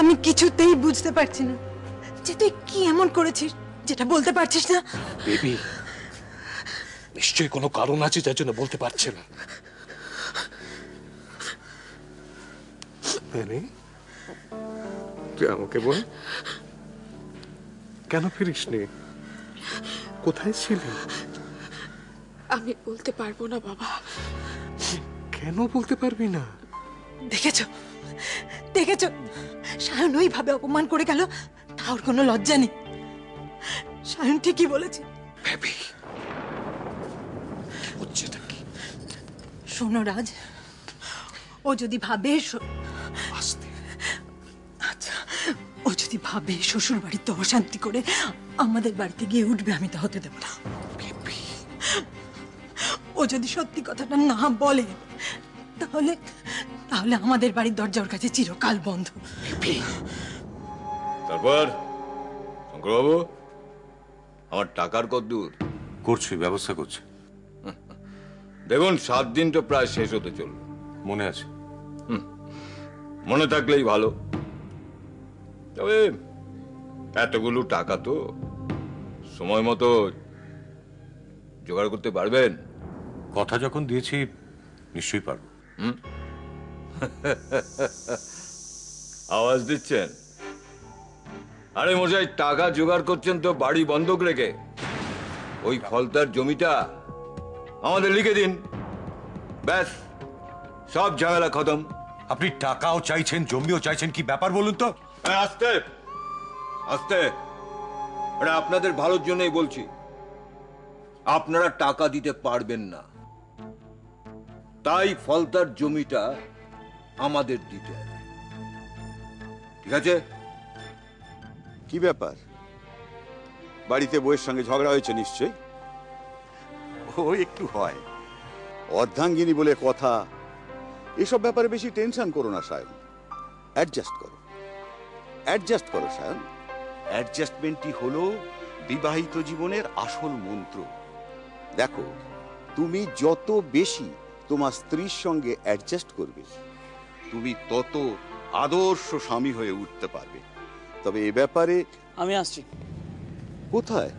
আমি কিছুতেই বুঝতে পারছি না যে তুই কি এমন করেছিস যেটা বলতে পারছিস না। বেবি, নিশ্চয়ই কোনো কারণ আছে যার জন্য বলতে পারছে না। তুই আমাকে বল, কেন ফিরিসনি? কোথায় ছিলি? আমি বলতে পারবো না বাবা। কেন বলতে পারবি না? দেখেছো দেখেছো, সায়ন ওইভাবে অপমান করে গেল, তার কোনো লজ্জা নেই। সায়ন ঠিকই বলেছে। বেবি, হচ্ছেটা কি? শোনো রাজ, ও যদি ভাবে আস্তে। আচ্ছা, ও যদি ভাবে শ্বশুর বাড়িতে অশান্তি করে আমাদের বাড়িতে গিয়ে উঠবে, আমি তা হতে দেব না। বেবি, ও যদি সত্যি কথাটা না বলে তাহলে তাহলে আমাদের বাড়ির দরজা ওর কাছে চিরকাল বন্ধ। বেবি। তারপর শঙ্করবাবু, আমার টাকার কদ্দূর? করছি, ব্যবস্থা করছি। দেখুন, 7 দিন তো প্রায় শেষ হতে চলল। মনে আছে? মনে থাকলেই ভালো। তবে এতগুলো টাকা তো সময় মতো জোগাড় করতে পারবেন? কথা যখন দিয়েছি নিশ্চয়ই পারবো। আওয়াজ দিচ্ছেন? আরে মশাই, টাকা জোগাড় করছেন তো বাড়ি বন্ধক রেখে। ওই ফলতার জমিটা আমাদের লিখে দিন, ব্যাস সব ঝামেলা খতম। আপনি টাকাও চাইছেন, জমিও চাইছেন, কি ব্যাপার বলুন তো? আস্তে আস্তে, আরে আপনাদের ভালোর জন্যই বলছি। আপনারা টাকা দিতে পারবেন না, তাই ফলতার জমিটা আমাদের দিতে হবে। ঠিক আছে? কি ব্যাপার, বাড়িতে বউয়ের সঙ্গে ঝগড়া হয়েছে নিশ্চয়ই? ও একটু হয়, অর্ধাঙ্গিনী বলে কথা। এসব ব্যাপারে বেশি টেনশন করো না সায়ন, অ্যাডজাস্ট করো, অ্যাডজাস্ট করো সায়ন। অ্যাডজাস্টমেন্টই হলো বিবাহিত জীবনের আসল মন্ত্র। দেখো, তুমি যত বেশি তোমার স্ত্রীর সঙ্গে অ্যাডজাস্ট করবে, তুমি তত আদর্শ স্বামী হয়ে উঠতে পারবে। তবে এ ব্যাপারে আমি আসছি। কোথায়?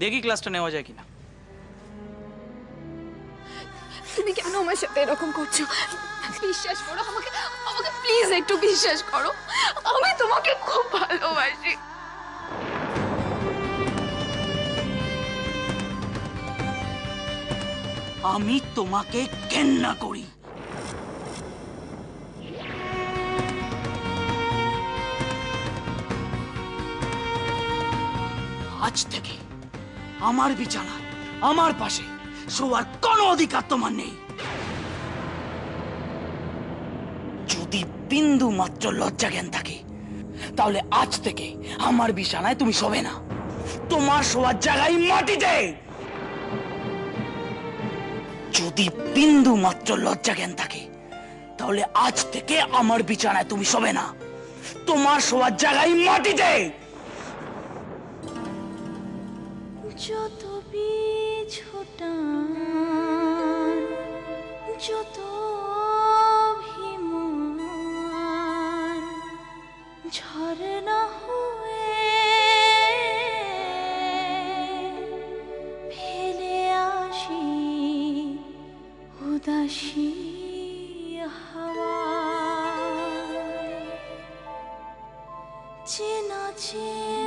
দেখি ক্লাসটা নেওয়া যায় কিনা। তুমি কেন আমার সাথে এরকম করছো? বিশ্বাস করো আমাকে, আমাকে প্লিজ একটু বিশ্বাস করো। আমি তোমাকে খুব ভালোবাসি। আমি তোমাকে ঘেন্না করি। আজ থেকে আমার বিছানায় আমার পাশে শোয়ার কোনো অধিকার তোমার নেই। যদি বিন্দু মাত্র লজ্জা জ্ঞান থাকে তাহলে আজ থেকে আমার বিছানায় তুমি শোবে না। তোমার শোয়ার জায়গায় মাটিতে। যদি বিন্দু মাত্র লজ্জা জ্ঞান থাকে তাহলে আজ থেকে আমার বিছানায় তুমি শোবে না। তোমার শোয়ার জায়গায় মাটিতে। যত বীজ ফোটান, যত অভিমান ঝরনা হয়ে ফেলে আসি উদাসী হাওয়ায়। চেনা চেনা